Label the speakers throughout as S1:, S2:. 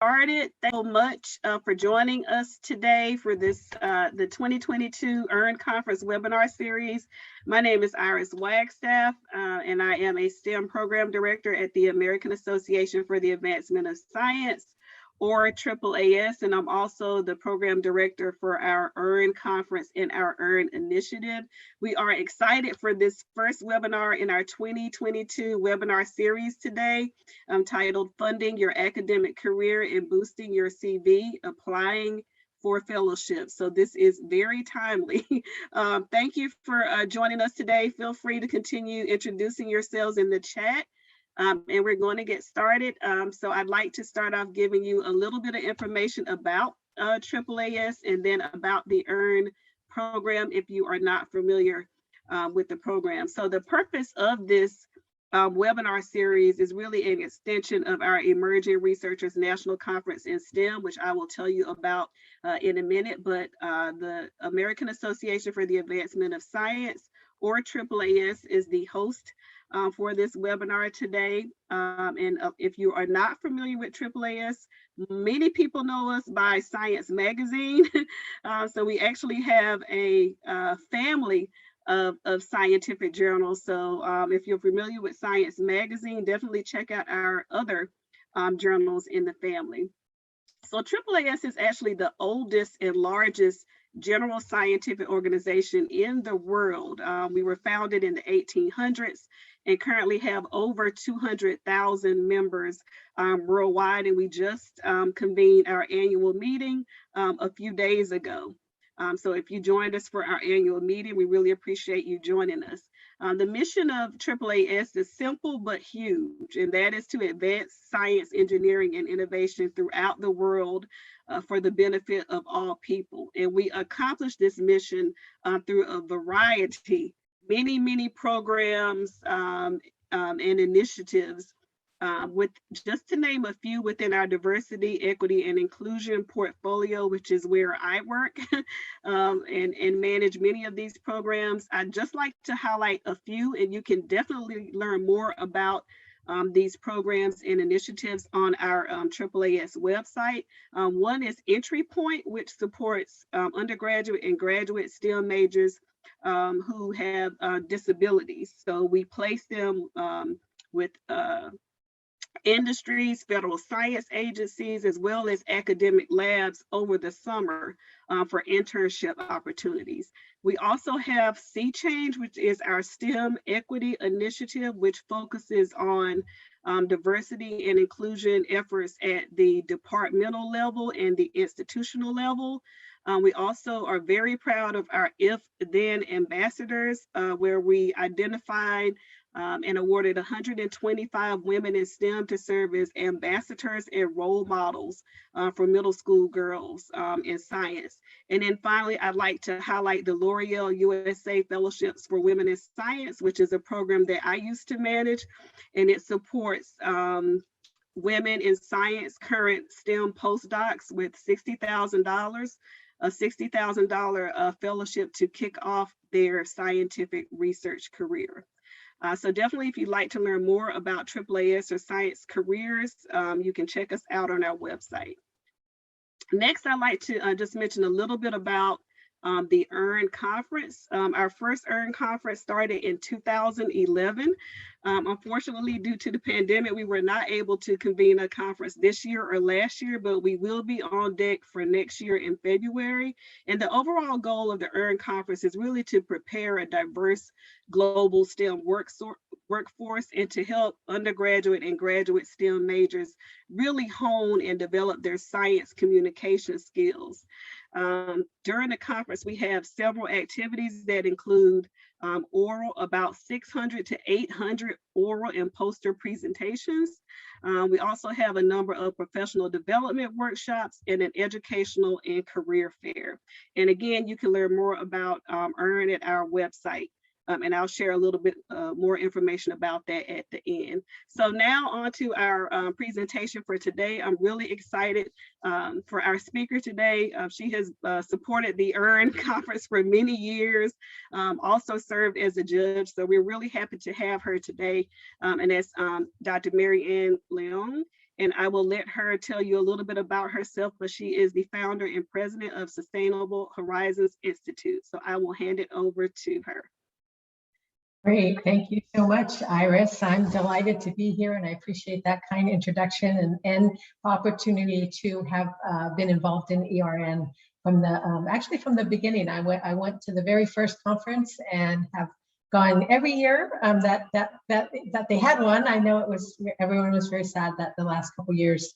S1: Started. Thank you so much for joining us today for this the 2022 EARN Conference webinar series. My name is Iris Wagstaff, and I am a STEM program director at the American Association for the Advancement of Science, or AAAS, and I'm also the program director for our EARN Conference and our EARN Initiative. We are excited for this first webinar in our 2022 webinar series today, titled Funding Your Academic Career and Boosting Your CV, Applying for Fellowships. So this is very timely. Thank you for joining us today. Feel free to continue introducing yourselves in the chat. And we're going to get started. So I'd like to start off giving you a little bit of information about AAAS and then about the EARN program if you are not familiar with the program. So the purpose of this webinar series is really an extension of our Emerging Researchers National Conference in STEM, which I will tell you about in a minute. But the American Association for the Advancement of Science, or AAAS, is the host for this webinar today. If you are not familiar with AAAS, many people know us by Science Magazine. So we actually have a family of scientific journals. So if you're familiar with Science Magazine, definitely check out our other journals in the family. So AAAS is actually the oldest and largest general scientific organization in the world. We were founded in the 1800s and currently have over 200,000 members worldwide. And we just convened our annual meeting a few days ago. So if you joined us for our annual meeting, we really appreciate you joining us. The mission of AAAS is simple but huge, and that is to advance science, engineering, and innovation throughout the world for the benefit of all people. And we accomplish this mission through a variety, many programs and initiatives, with just to name a few within our diversity, equity, and inclusion portfolio, which is where I work and manage many of these programs. I'd just like to highlight a few, and you can definitely learn more about these programs and initiatives on our AAAS website. One is Entry Point, which supports undergraduate and graduate STEM majors who have disabilities. So we place them with industries, federal science agencies, as well as academic labs over the summer for internship opportunities. We also have Sea Change, which is our STEM equity initiative, which focuses on diversity and inclusion efforts at the departmental level and the institutional level. We also are very proud of our If Then ambassadors, where we identified and awarded 125 women in STEM to serve as ambassadors and role models for middle school girls in science. And then finally, I'd like to highlight the L'Oreal USA Fellowships for Women in Science, which is a program that I used to manage, and it supports women in science current STEM postdocs with $60,000, a $60,000 fellowship to kick off their scientific research career. So definitely, if you'd like to learn more about AAAS or science careers, you can check us out on our website. Next, I'd like to just mention a little bit about the EARN conference. Our first EARN conference started in 2011. Unfortunately, due to the pandemic, we were not able to convene a conference this year or last year, but we will be on deck for next year in February. And the overall goal of the EARN conference is really to prepare a diverse global STEM workforce and to help undergraduate and graduate STEM majors really hone and develop their science communication skills. During the conference, we have several activities that include oral, about 600 to 800 oral and poster presentations. We also have a number of professional development workshops and an educational and career fair. And again, you can learn more about EARN at our website. And I'll share a little bit more information about that at the end. So now on to our presentation for today. I'm really excited for our speaker today. She has supported the EARN conference for many years, also served as a judge. So we're really happy to have her today. And that's Dr. Mary Ann Leong. and I will let her tell you a little bit about herself, but she is the founder and president of Sustainable Horizons Institute. So I will hand it over to her.
S2: Great, thank you so much, Iris. I'm delighted to be here, and I appreciate that kind introduction and opportunity to have been involved in ERN from the actually from the beginning. I went to the very first conference and have gone every year that they had one. I know everyone was very sad that the last couple years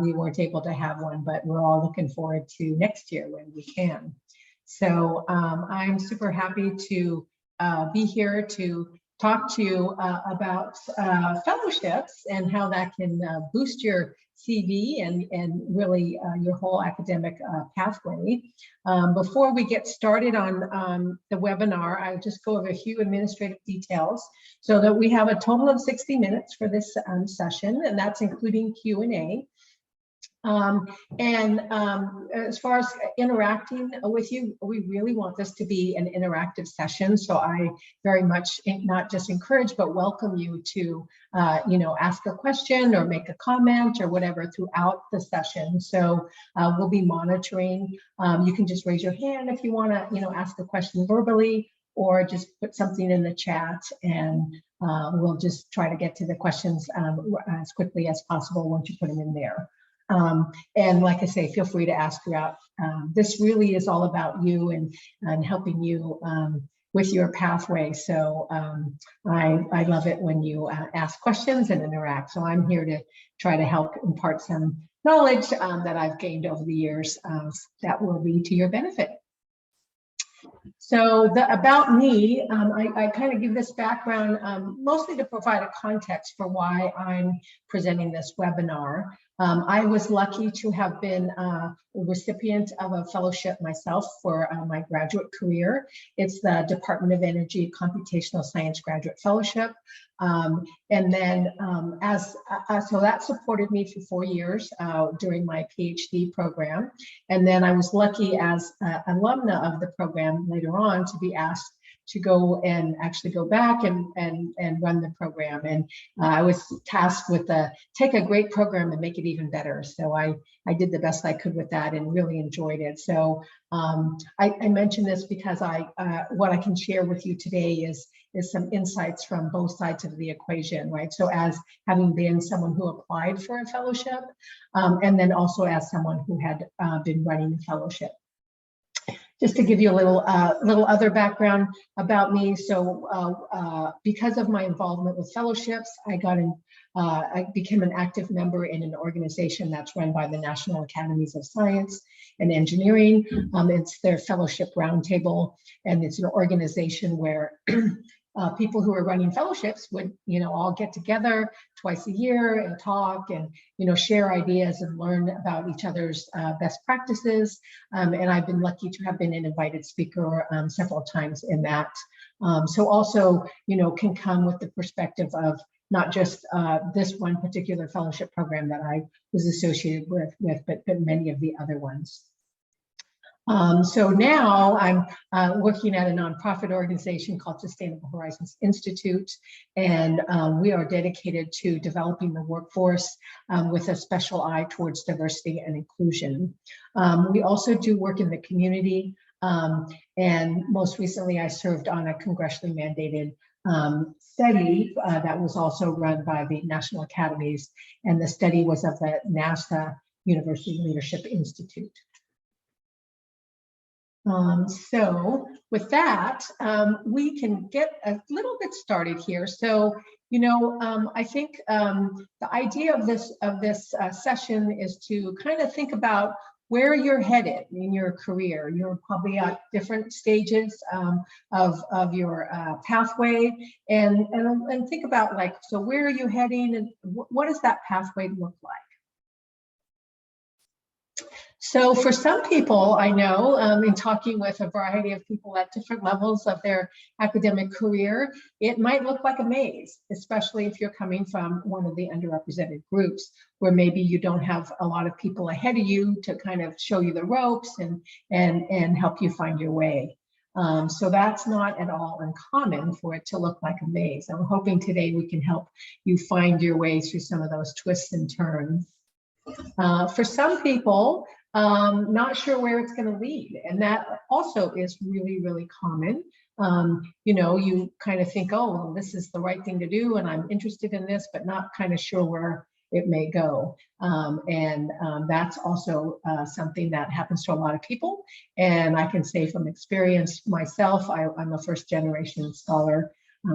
S2: we weren't able to have one, but we're all looking forward to next year when we can. So I'm super happy to be here to talk to you about fellowships and how that can boost your CV and really your whole academic pathway. Before we get started on the webinar, I'll just go over a few administrative details so that we have a total of 60 minutes for this session, and that's including Q&A. As far as interacting with you, we really want this to be an interactive session. So I very much not just encourage, but welcome you to, ask a question or make a comment or whatever throughout the session. So we'll be monitoring. You can just raise your hand if you want to, ask a question verbally, or just put something in the chat, and we'll just try to get to the questions as quickly as possible once you put them in there. And like I say, feel free to ask throughout. This really is all about you and helping you with your pathway. So I love it when you ask questions and interact. So I'm here to try to help impart some knowledge that I've gained over the years that will be to your benefit. So about me, I kind of give this background mostly to provide a context for why I'm presenting this webinar. I was lucky to have been a recipient of a fellowship myself for my graduate career. It's the Department of Energy Computational Science Graduate Fellowship. And then so that supported me for 4 years during my PhD program. And then I was lucky as an alumna of the program later on to be asked to go and actually go back and run the program. And I was tasked with take a great program and make it even better. So I did the best I could with that and really enjoyed it. So I mention this because what I can share with you today is some insights from both sides of the equation, right? So as having been someone who applied for a fellowship, and then also as someone who had been running the fellowship. Just to give you a little other background about me. So because of my involvement with fellowships, I became an active member in an organization that's run by the National Academies of Science and Engineering. It's their fellowship roundtable, and it's an organization where people who are running fellowships would, all get together twice a year and talk and, share ideas and learn about each other's best practices. And I've been lucky to have been an invited speaker several times in that. So also, can come with the perspective of not just this one particular fellowship program that I was associated with but many of the other ones. So now I'm working at a nonprofit organization called Sustainable Horizons Institute, and we are dedicated to developing the workforce with a special eye towards diversity and inclusion. We also do work in the community, and most recently I served on a congressionally mandated study that was also run by the National Academies, and the study was of the NASA University Leadership Institute. So with that, we can get a little bit started here. So, I think the idea of this session is to kind of think about where you're headed in your career. You're probably at different stages of your pathway, and think about so where are you heading, and what does that pathway look like? So for some people, I know, in talking with a variety of people at different levels of their academic career, it might look like a maze, especially if you're coming from one of the underrepresented groups, where maybe you don't have a lot of people ahead of you to kind of show you the ropes and help you find your way. So that's not at all uncommon for it to look like a maze. I'm hoping today we can help you find your way through some of those twists and turns. For some people, not sure where it's going to lead, and that also is really, really common. You know, you kind of think, oh, well, this is the right thing to do, and I'm interested in this, but not kind of sure where it may go. That's also something that happens to a lot of people. And I can say from experience myself, I'm a first generation scholar.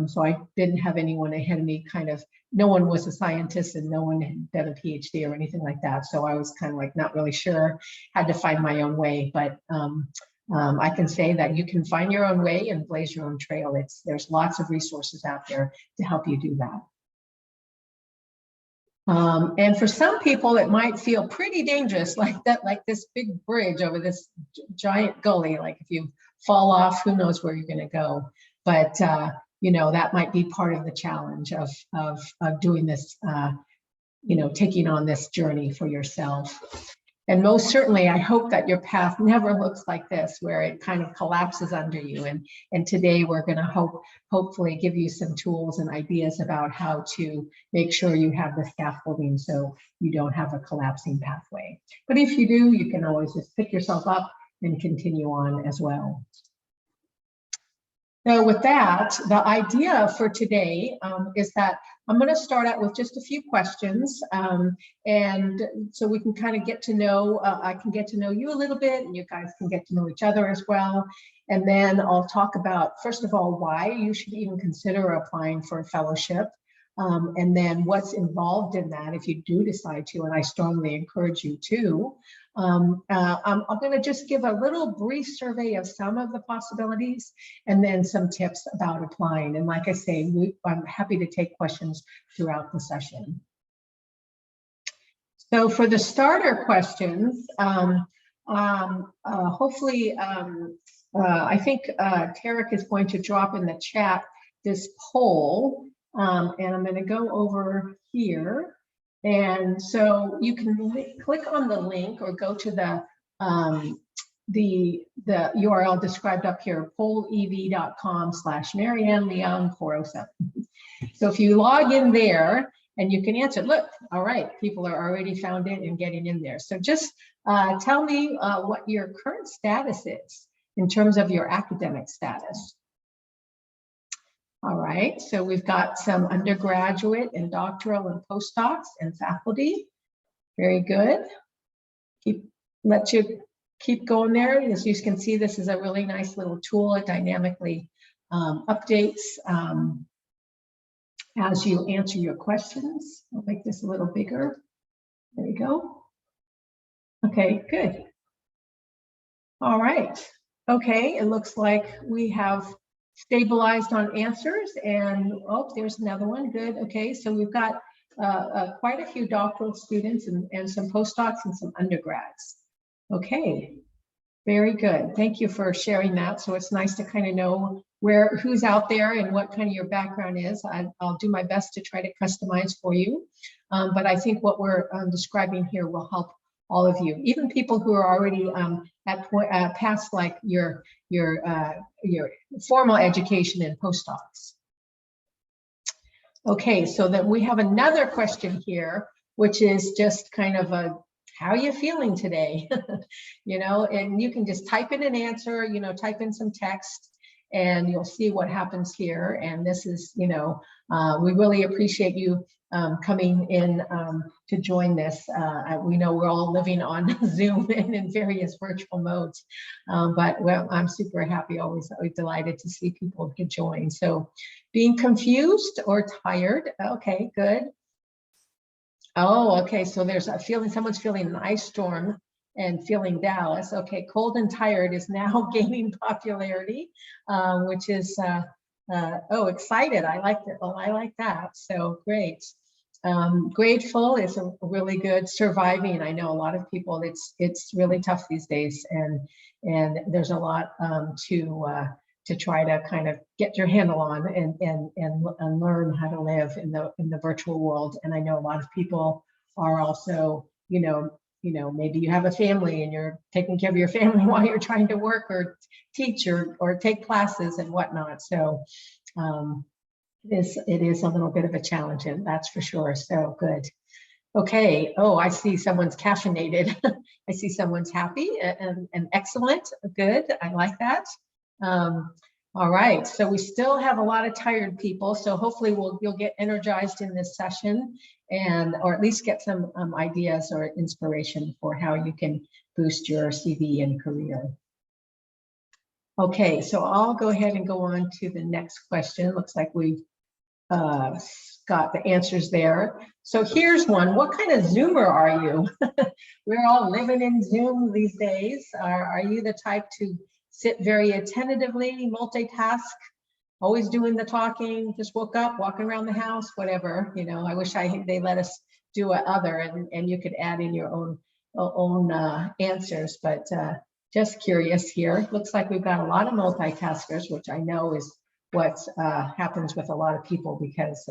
S2: So I didn't have anyone ahead of me, kind of, no one was a scientist and no one had done a PhD or anything like that. So I was kind of like not really sure, had to find my own way. But I can say that you can find your own way and blaze your own trail. There's lots of resources out there to help you do that. And for some people, it might feel pretty dangerous, like this big bridge over this giant gully. Like if you fall off, who knows where you're going to go. But you know, that might be part of the challenge of doing this, you know, taking on this journey for yourself. And most certainly, I hope that your path never looks like this, where it kind of collapses under you. And today we're going to hopefully give you some tools and ideas about how to make sure you have the scaffolding so you don't have a collapsing pathway. But if you do, you can always just pick yourself up and continue on as well. So with that, the idea for today is that I'm going to start out with just a few questions, and so we can kind of get to know, I can get to know you a little bit, and you guys can get to know each other as well. And then I'll talk about, first of all, why you should even consider applying for a fellowship, and then what's involved in that if you do decide to, and I strongly encourage you to. I'm going to just give a little brief survey of some of the possibilities and then some tips about applying. And like I say, I'm happy to take questions throughout the session. So for the starter questions, hopefully, I think Tarek is going to drop in the chat this poll, and I'm going to go over here. And so you can click on the link or go to the URL described up here, pollev.com/MarianneLeon407. So if you log in there and you can answer, look, all right, people are already found it and getting in there. So just tell me what your current status is in terms of your academic status. All right, so we've got some undergraduate and doctoral and postdocs and faculty. Very good. Let you keep going there. As you can see, this is a really nice little tool. It dynamically updates as you answer your questions. I'll make this a little bigger. There you go. Okay, good. All right. Okay, it looks like we have stabilized on answers, and oh, there's another one. Good. Okay, so we've got quite a few doctoral students and some postdocs and some undergrads. Okay, very good. Thank you for sharing that. So it's nice to kind of know who's out there and what kind of your background is. I'll do my best to try to customize for you, but I think what we're describing here will help all of you, even people who are already past like your formal education and postdocs. Okay, so then we have another question here, which is just kind of a, how are you feeling today? You know, and you can just type in an answer, you know, type in some text and you'll see what happens here. And this is, you know, we really appreciate you coming in to join this. We know we're all living on Zoom and in various virtual modes, but well, I'm super happy, always delighted to see people to join. So being confused or tired, okay, good. Oh, okay, so there's a feeling, someone's feeling an ice storm and feeling Dallas. Okay, cold and tired is now gaining popularity, which is, oh, excited, I like that. Oh, I like that, so great. Grateful is a really good. Surviving, I know a lot of people, it's really tough these days, and there's a lot to try to kind of get your handle on and learn how to live in the virtual world. And I know a lot of people are also, you know, maybe you have a family and you're taking care of your family while you're trying to work or teach or take classes and whatnot. So it is a little bit of a challenge, and that's for sure. So good. Okay. Oh, I see someone's caffeinated. I see someone's happy and excellent. Good. I like that. All right. So we still have a lot of tired people. So hopefully you'll get energized in this session, or at least get some ideas or inspiration for how you can boost your CV and career. Okay. So I'll go ahead and go on to the next question. Looks like we've got the answers there. So here's one. What kind of Zoomer are you? We're all living in Zoom these days. Are you the type to sit very attentively, multitask, always doing the talking, just woke up, walking around the house, whatever? I wish they let us do other, and you could add in your own answers, but just curious here. Looks like we've got a lot of multitaskers, which I know is what happens with a lot of people, because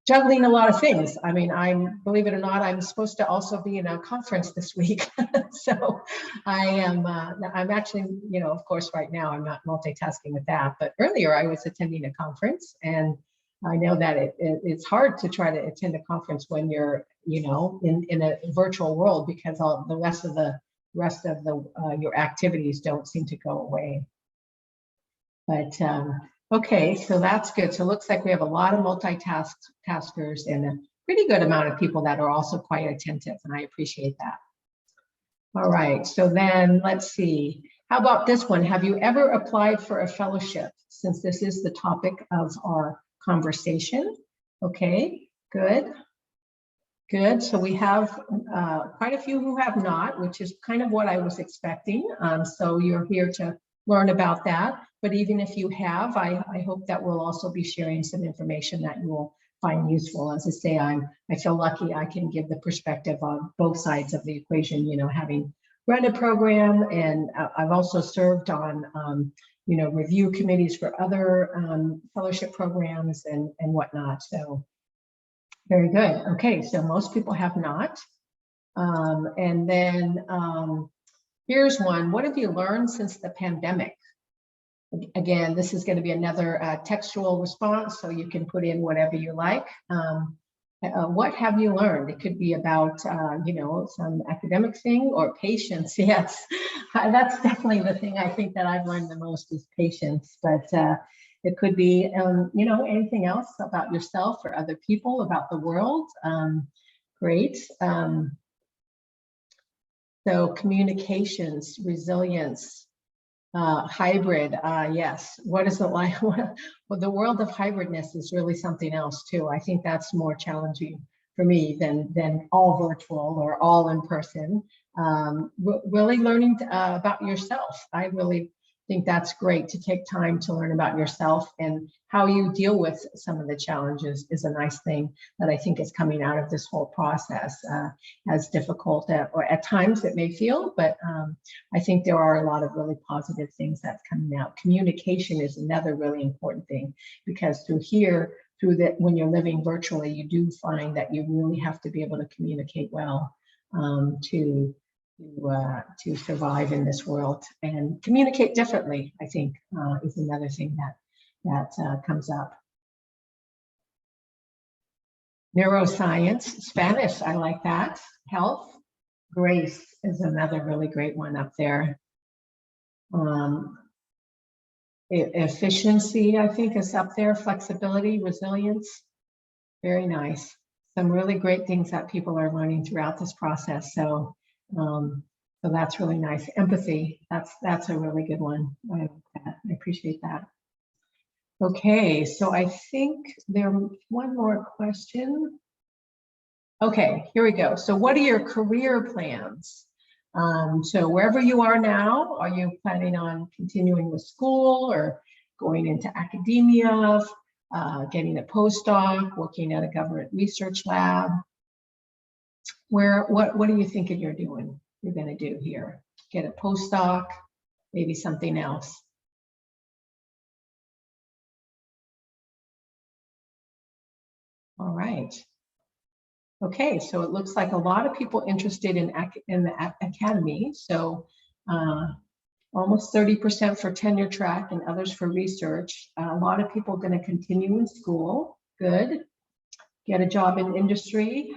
S2: juggling a lot of things. I mean, believe it or not, I'm supposed to also be in a conference this week. So I'm actually, of course, right now I'm not multitasking with that, but earlier I was attending a conference, and I know that it's hard to try to attend a conference when you're, in a virtual world, because all the rest of your activities don't seem to go away. But okay, so that's good. So it looks like we have a lot of multitaskers and a pretty good amount of people that are also quite attentive, and I appreciate that. All right, so then let's see. How about this one? Have you ever applied for a fellowship, since this is the topic of our conversation? Okay, good. Good. So we have quite a few who have not, which is kind of what I was expecting. So you're here to learn about that. But even if you have, I hope that we'll also be sharing some information that you will find useful. As I say, I feel lucky I can give the perspective on both sides of the equation, having run a program, and I've also served on review committees for other fellowship programs and whatnot. So very good. Okay, so most people have not. And then here's one. What have you learned since the pandemic? Again, this is going to be another textual response, so you can put in whatever you like. What have you learned? It could be about, some academic thing, or patience. Yes, that's definitely the thing I think that I've learned the most is patience. But it could be, anything else about yourself or other people, about the world. Great. So communications, resilience, hybrid, yes. What is it like? Well, the world of hybridness is really something else too. I think that's more challenging for me than all virtual or all in person. Really learning about yourself. I really think that's great, to take time to learn about yourself, and how you deal with some of the challenges is a nice thing that I think is coming out of this whole process. As difficult or at times it may feel, but I think there are a lot of really positive things that's coming out. Communication is another really important thing, because when you're living virtually, you do find that you really have to be able to communicate well to survive in this world, and communicate differently, I think, is another thing that comes up. Neuroscience, Spanish, I like that. Health, grace is another really great one up there. Efficiency, I think, is up there. Flexibility, resilience, very nice. Some really great things that people are learning throughout this process. So that's really nice. Empathy, that's a really good one. I appreciate that. Okay, so I think there's one more question. Okay, here we go. So what are your career plans? So wherever you are now, are you planning on continuing with school, or going into academia, getting a postdoc, working at a government research lab? What are you thinking you're going to do here? Get a postdoc, maybe something else? All right. Okay, so it looks like a lot of people interested in the academy. So almost 30% for tenure track and others for research. A lot of people are going to continue in school. Good. Get a job in industry.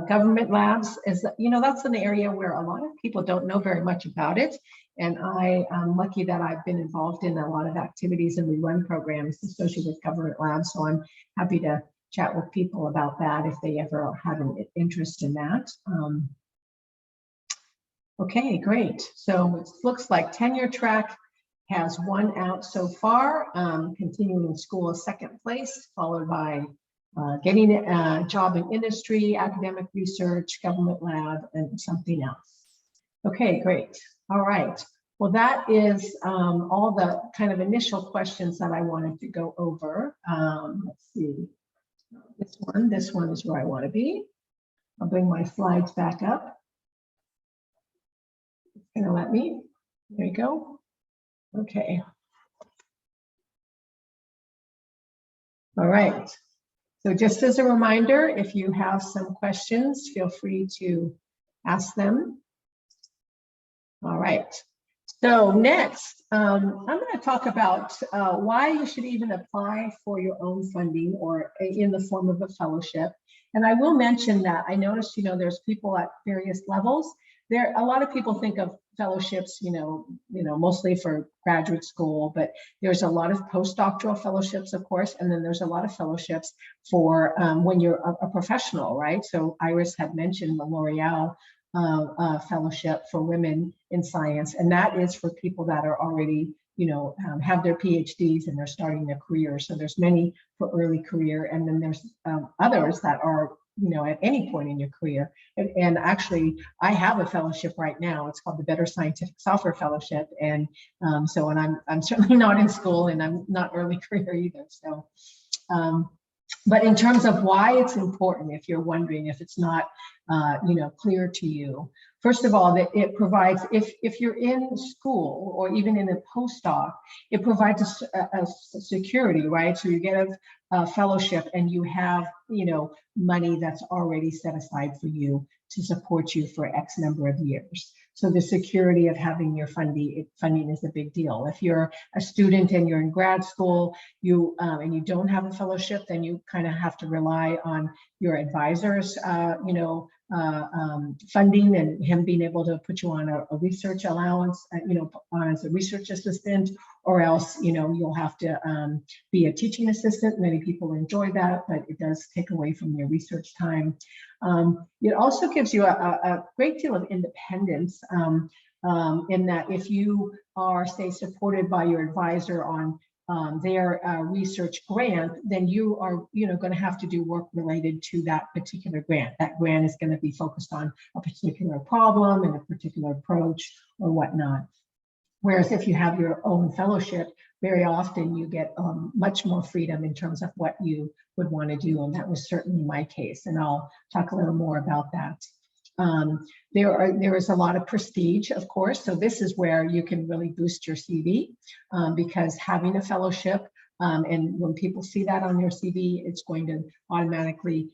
S2: Government labs is, that's an area where a lot of people don't know very much about it. And I am lucky that I've been involved in a lot of activities and we run programs associated with government labs. So I'm happy to chat with people about that if they ever have an interest in that. Okay, great. So it looks like tenure track has one out so far. Continuing in school is second place, followed by getting a job in industry, academic research, government lab, and something else. Okay, great. All right. Well, that is all the kind of initial questions that I wanted to go over. Let's see. This one is where I want to be. I'll bring my slides back up. It's going to let me. There you go. Okay. All right. So just as a reminder, if you have some questions, feel free to ask them. All right. So next, I'm going to talk about why you should even apply for your own funding or in the form of a fellowship. And I will mention that I noticed, there's people at various levels. A lot of people think of fellowships, mostly for graduate school, but there's a lot of postdoctoral fellowships, of course, and then there's a lot of fellowships for when you're a professional, right? So Iris had mentioned the L'Oreal fellowship for women in science, and that is for people that are already, have their PhDs and they're starting their career. So there's many for early career, and then there's others that are, at any point in your career. And actually, I have a fellowship right now. It's called the Better Scientific Software Fellowship, and I'm certainly not in school, and I'm not early career either. So. But in terms of why it's important, if you're wondering, if it's not, clear to you, first of all, that it provides, if you're in school or even in a postdoc, it provides a security, right? So you get a fellowship and you have, money that's already set aside for you to support you for X number of years. So the security of having your funding is a big deal. If you're a student and you're in grad school, and you don't have a fellowship, then you kind of have to rely on your advisor's, funding and him being able to put you on a research allowance, as a research assistant, or else, you'll have to be a teaching assistant. Many people enjoy that, but it does take away from your research time. It also gives you a great deal of independence in that if you are, say, supported by your advisor on their research grant, then you are, going to have to do work related to that particular grant. That grant is going to be focused on a particular problem and a particular approach or whatnot. Whereas if you have your own fellowship, very often you get much more freedom in terms of what you would want to do. And that was certainly my case. And I'll talk a little more about that. There is a lot of prestige, of course. So this is where you can really boost your CV because having a fellowship, and when people see that on your CV, it's going to automatically,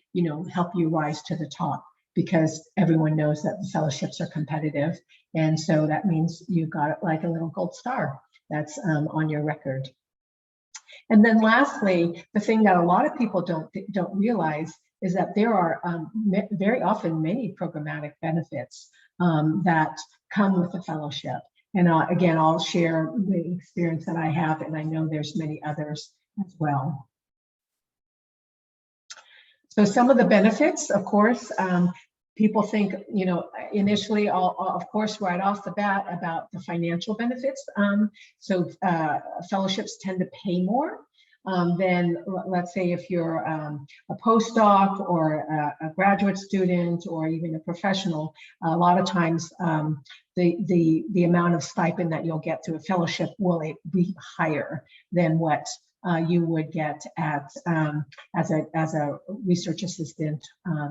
S2: help you rise to the top, because everyone knows that the fellowships are competitive. And so that means you got like a little gold star that's on your record. And then lastly, the thing that a lot of people don't realize is that there are very often many programmatic benefits that come with the fellowship. And again, I'll share the experience that I have, and I know there's many others as well. So some of the benefits, of course, people think, initially, of course, right off the bat about the financial benefits. So fellowships tend to pay more than, let's say, if you're a postdoc or a graduate student or even a professional. A lot of times, the amount of stipend that you'll get through a fellowship will be higher than what you would get at as a research assistant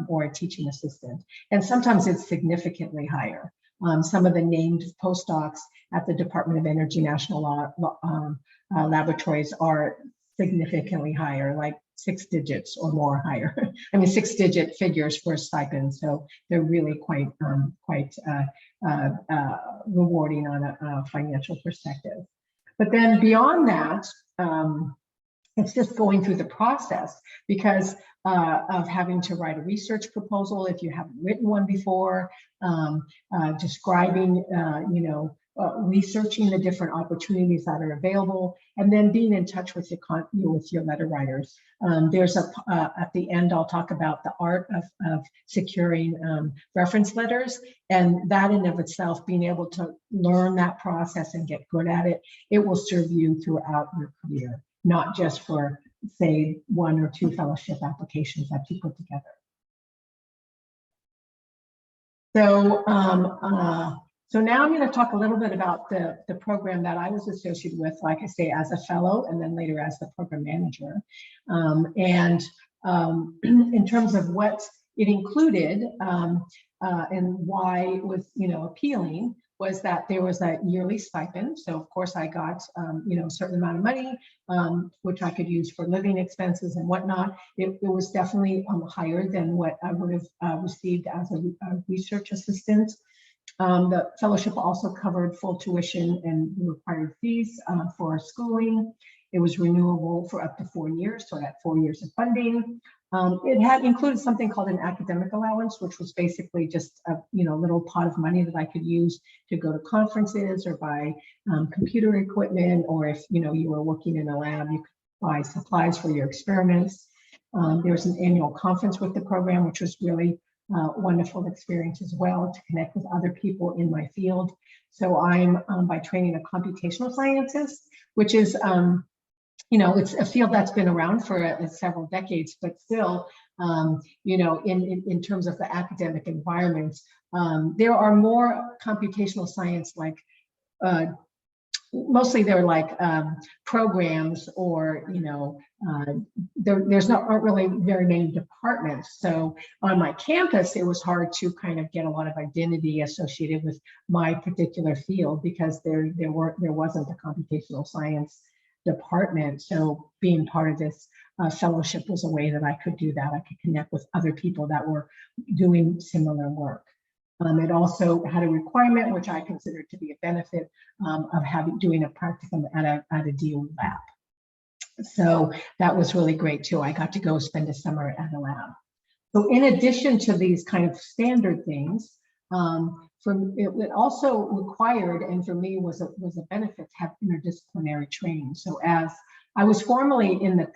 S2: or a teaching assistant. And sometimes it's significantly higher. Some of the named postdocs at the Department of Energy National Laboratories are significantly higher, like 6 digits or more higher. I mean, 6-digit figures for a stipend. So they're really quite rewarding on a financial perspective. But then beyond that, it's just going through the process because of having to write a research proposal if you haven't written one before, describing, researching the different opportunities that are available, and then being in touch with your letter writers. There's at the end, I'll talk about the art of securing reference letters, and that in of itself, being able to learn that process and get good at it, it will serve you throughout your career, not just for, say, 1 or 2 fellowship applications that you put together. So now I'm going to talk a little bit about the program that I was associated with, like I say, as a fellow and then later as the program manager. In terms of what it included and why it was, appealing, was that there was a yearly stipend. So of course I got, a certain amount of money, which I could use for living expenses and whatnot. It was definitely higher than what I would have received as a research assistant. The fellowship also covered full tuition and required fees for schooling. It was renewable for up to 4 years, so that 4 years of funding. It had included something called an academic allowance, which was basically just a little pot of money that I could use to go to conferences or buy computer equipment, or if you were working in a lab, you could buy supplies for your experiments. There was an annual conference with the program, which was really wonderful experience as well, to connect with other people in my field. So I'm by training a computational scientist, which is it's a field that's been around for several decades, but still, in terms of the academic environment, there are more computational science, like mostly they're like programs, or there's aren't really very many departments. So on my campus, it was hard to kind of get a lot of identity associated with my particular field because there wasn't a computational science department. So being part of this fellowship was a way that I could do that. I could connect with other people that were doing similar work. It also had a requirement, which I considered to be a benefit, of doing a practicum at a DOE lab. So that was really great too. I got to go spend a summer at a lab. So in addition to these kind of standard things, it also required, and for me was a benefit, to have interdisciplinary training. So as I was formerly in the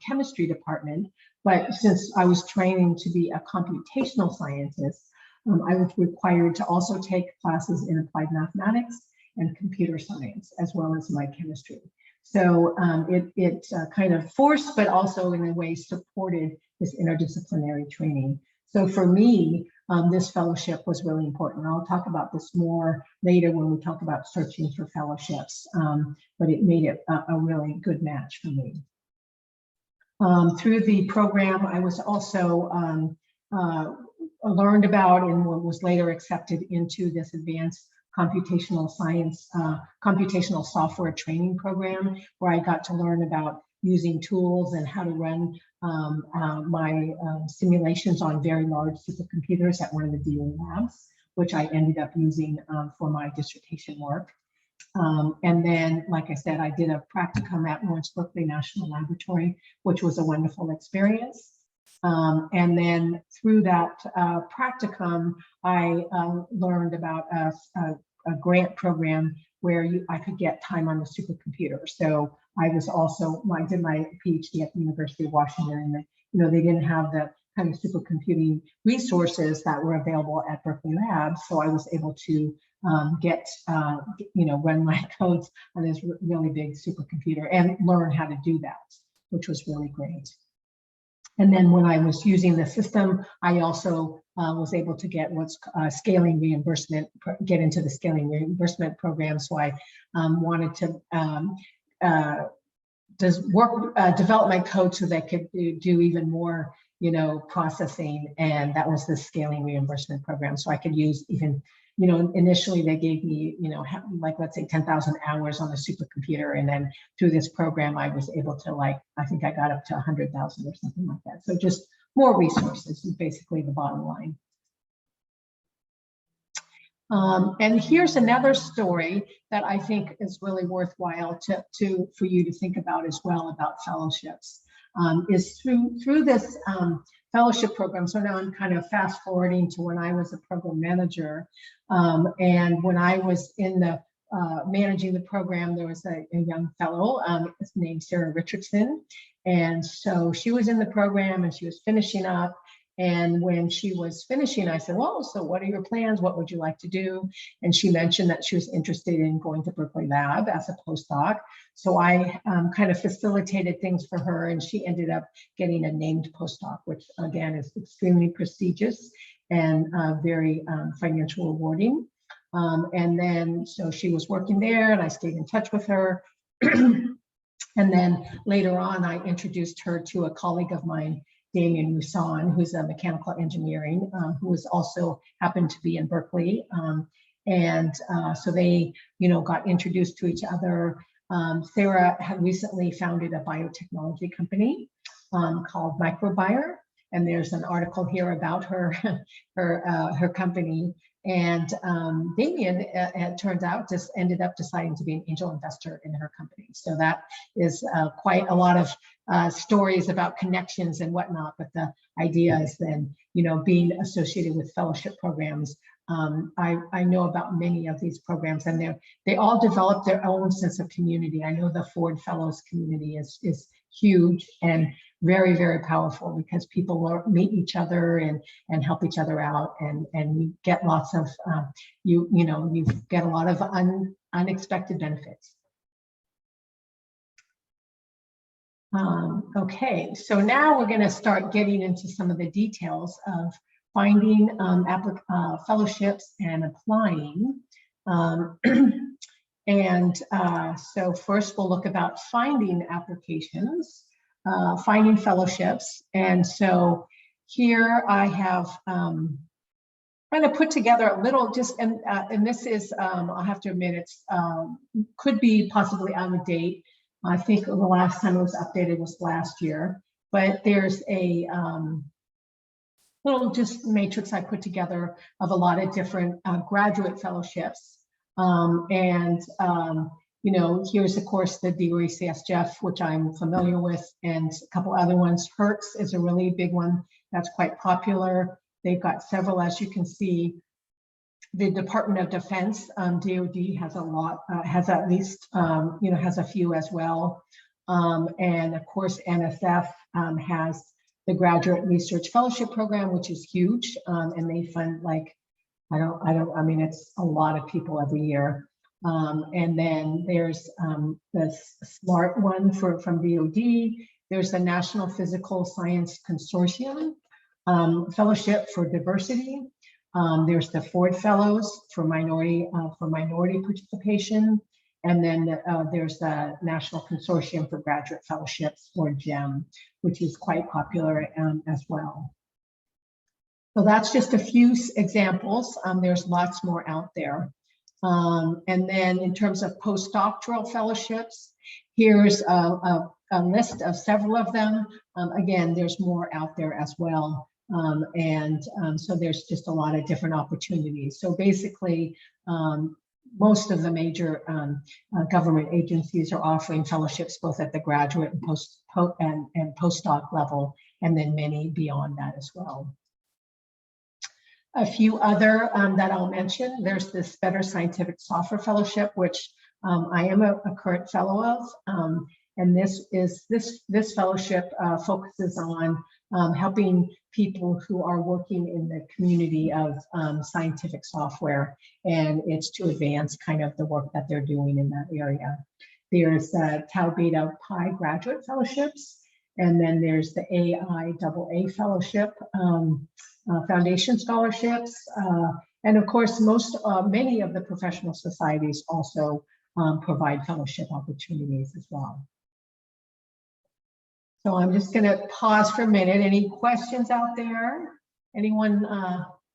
S2: chemistry department, but since I was training to be a computational scientist, I was required to also take classes in applied mathematics and computer science, as well as my chemistry. So it kind of forced, but also in a way supported this interdisciplinary training. So for me, this fellowship was really important. I'll talk about this more later when we talk about searching for fellowships, but it made it a really good match for me. Through the program, I was also learned about and was later accepted into this advanced computational science, computational software training program, where I got to learn about using tools and how to run my simulations on very large supercomputers at one of the DOE labs, which I ended up using for my dissertation work. And then, like I said, I did a practicum at Lawrence Berkeley National Laboratory, which was a wonderful experience. And then through that practicum, I learned about a grant program where I could get time on the supercomputer. So I was also, I did my PhD at the University of Washington, and they didn't have the kind of supercomputing resources that were available at Berkeley Labs. So I was able to run my codes on this really big supercomputer and learn how to do that, which was really great. And then when I was using the system, I also was able to get what's scaling reimbursement, get into the scaling reimbursement program. So I wanted to develop my code so that I could do even more, processing, and that was the scaling reimbursement program. So I could use even you know, initially they gave me, you know, like, let's say 10,000 hours on the supercomputer. And then through this program, I was able to, like, I think I got up to 100,000 or something like that. So just more resources is basically the bottom line. And here's another story that I think is really worthwhile for you to think about as well about fellowships. Is through this fellowship program. So now I'm kind of fast forwarding to when I was a program manager, and when I was in the managing the program, there was a young fellow named Sarah Richardson, and so she was in the program and she was finishing up. And when she was finishing, I said, well, so what are your plans? What would you like to do? And she mentioned that she was interested in going to Berkeley Lab as a postdoc. So I kind of facilitated things for her, and she ended up getting a named postdoc, which again is extremely prestigious and very financial rewarding. And then, so she was working there and I stayed in touch with her. And then later on, I introduced her to a colleague of mine, Damien Mousson, who's a mechanical engineering, who was also happened to be in Berkeley. So they, you know, got introduced to each other. Sarah had recently founded a biotechnology company called Microbiome, and there's an article here about her company. And Damien, it turns out, just ended up deciding to be an angel investor in her company. So that is quite a lot of stories about connections and whatnot. But the idea is then, you know, being associated with fellowship programs. I know about many of these programs, and they all develop their own sense of community. I know the Ford Fellows community is huge and very, very powerful, because people meet each other and help each other out, and you get lots of you get a lot of unexpected benefits. Okay, so now we're going to start getting into some of the details of finding fellowships and applying. So first we'll look about finding applications, finding fellowships. And so here I have kind of put together a little, and this is, I'll have to admit, it's could be possibly out of date. I think the last time it was updated was last year, but there's a little just matrix I put together of a lot of different graduate fellowships. You know, here's of course the DOE-CSGEF, which I'm familiar with, and a couple other ones. Hertz is a really big one that's quite popular. They've got several, as you can see. The Department of Defense, DOD, has a lot, has at least, you know, has a few as well. And of course, NSF has the Graduate Research Fellowship Program, which is huge, and they fund, like, I mean, it's a lot of people every year. And then there's the SMART one from DOD. There's the National Physical Science Consortium Fellowship for Diversity. There's the Ford Fellows for minority participation. And then there's the National Consortium for Graduate Fellowships, or GEM, which is quite popular as well. So that's just a few examples. There's lots more out there. And then in terms of postdoctoral fellowships, here's a list of several of them. Again, there's more out there as well. So there's just a lot of different opportunities. So basically, most of the major government agencies are offering fellowships both at the graduate and postdoc level, and then many beyond that as well. A few other that I'll mention, there's this Better Scientific Software Fellowship, which I am a current fellow of. And this fellowship focuses on helping people who are working in the community of scientific software, and it's to advance kind of the work that they're doing in that area. There's Tau Beta Pi Graduate Fellowships, and then there's the AIAA Fellowship, Foundation Scholarships, and of course many of the professional societies also provide fellowship opportunities as well. So I'm just going to pause for a minute. Any questions out there? Anyone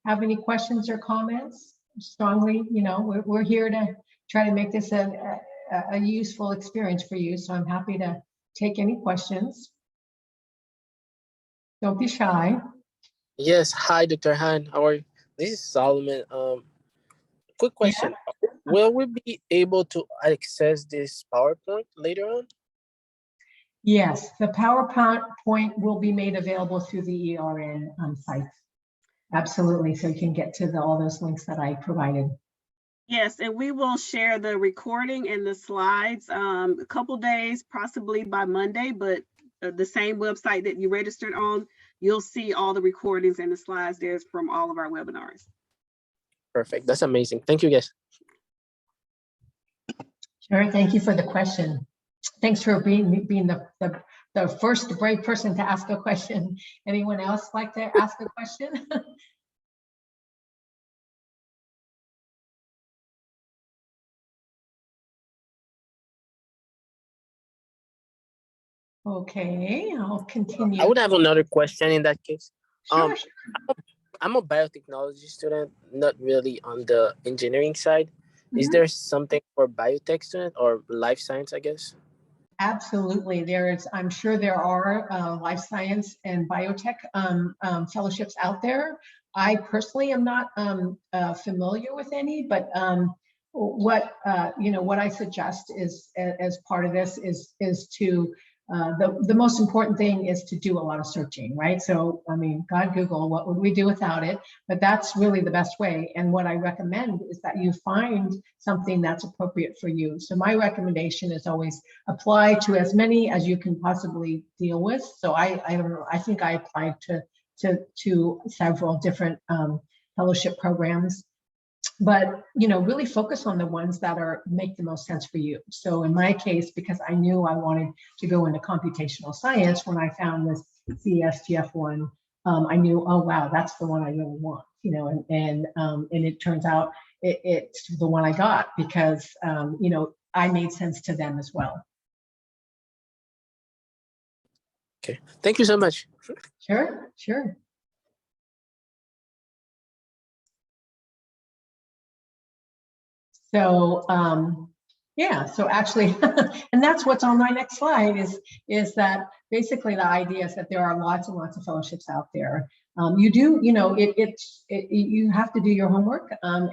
S2: have any questions or comments? strongly, we're here to try to make this a useful experience for you. So I'm happy to take any questions. Don't be shy.
S3: Yes, hi, Dr. Han. How are you? This is Solomon. Quick question. Will we be able to access this PowerPoint later on?
S2: Yes, the PowerPoint will be made available through the ERN site. Absolutely. So you can get to all those links that I provided.
S1: Yes, and we will share the recording and the slides a couple days, possibly by Monday, but the same website that you registered on, you'll see all the recordings and the slides there from all of our webinars.
S3: Perfect. That's amazing. Thank you, guys.
S2: Sure. Thank you for the question. Thanks for being the first brave person to ask a question. Anyone else like to ask a question? Okay, I'll continue.
S3: I would have another question in that case.
S2: Sure.
S3: I'm a biotechnology student, not really on the engineering side. Is there something for biotech student or life science, I guess?
S2: Absolutely. I'm sure there are life science and biotech fellowships out there. I personally am not familiar with any, but what I suggest is, as part of this, is to the most important thing is to do a lot of searching, right? So, I mean, God, Google, what would we do without it? But that's really the best way. And what I recommend is that you find something that's appropriate for you. So my recommendation is always apply to as many as you can possibly deal with. So I don't know, I think I applied to several different fellowship programs. But really focus on the ones that make the most sense for you. So in my case, because I knew I wanted to go into computational science, when I found this CSGF one, I knew, oh wow, that's the one I really want. And it turns out it's the one I got because I made sense to them as well.
S3: Okay, thank you so much.
S2: Sure. So yeah, so actually, and that's what's on my next slide is that basically the idea is that there are lots and lots of fellowships out there. You do, you have to do your homework, but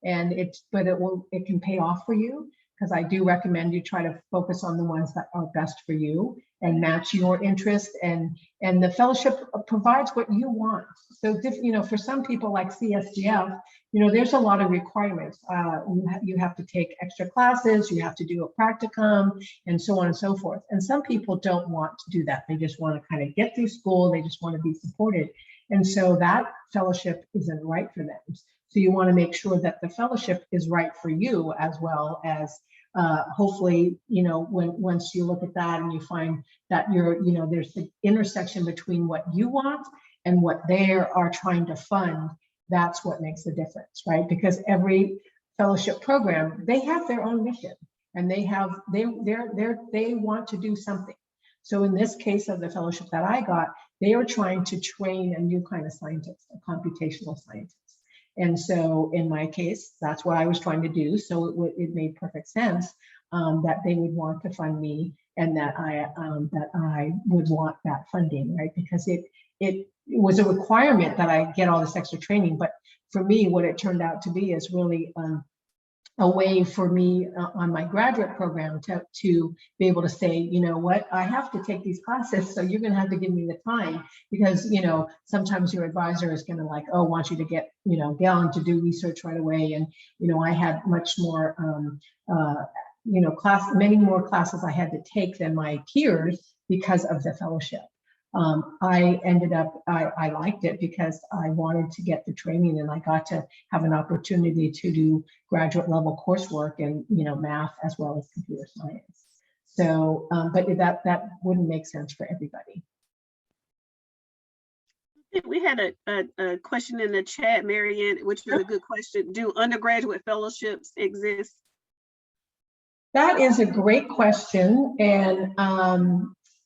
S2: it can pay off for you, because I do recommend you try to focus on the ones that are best for you and match your interest, and the fellowship provides what you want. So for some people like CSGF, there's a lot of requirements. You have to take extra classes, you have to do a practicum, and so on and so forth. And some people don't want to do that. They just want to kind of get through school. They just want to be supported. And so that fellowship isn't right for them. So you want to make sure that the fellowship is right for you, as well as hopefully, once you look at that and you find that there's the intersection between what you want and what they are trying to fund. That's what makes the difference, right? Because every fellowship program, they have their own mission, and they want to do something. So in this case of the fellowship that I got, they are trying to train a new kind of scientist, a computational scientist. And so in my case, that's what I was trying to do. So it made perfect sense that they would want to fund me, and that I would want that funding, right? Because it was a requirement that I get all this extra training. But for me, what it turned out to be is really a way for me on my graduate program to be able to say, you know what, I have to take these classes, so you're going to have to give me the time, because sometimes your advisor is going to want you to get on to do research right away. And I had much more many more classes I had to take than my peers because of the fellowship. I ended up, I liked it because I wanted to get the training, and I got to have an opportunity to do graduate level coursework in math as well as computer science. So, but that wouldn't make sense for everybody.
S1: We had a question in the chat, Marianne, which is a good question. Do undergraduate fellowships exist?
S2: That is a great question, and